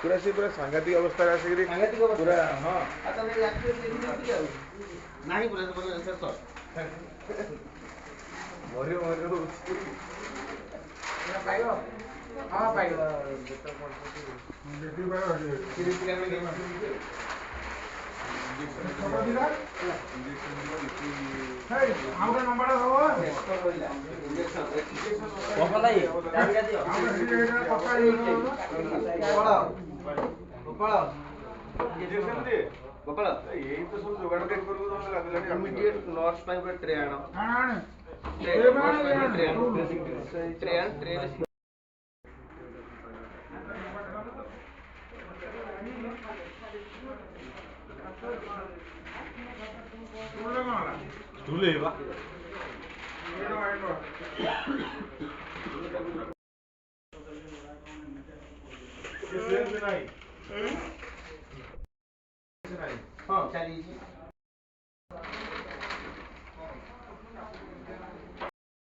पूरा से पूरा सांघातिक अवस्था पूरा हाँ नहीं पूरा मरियो मरियो हाँ पाइबा गोपाल यही तो सब जोगाड़ कर इमीडिएट नर्स पाई ट्रे आण ट्रे स्टूल है बा हाँ चलिए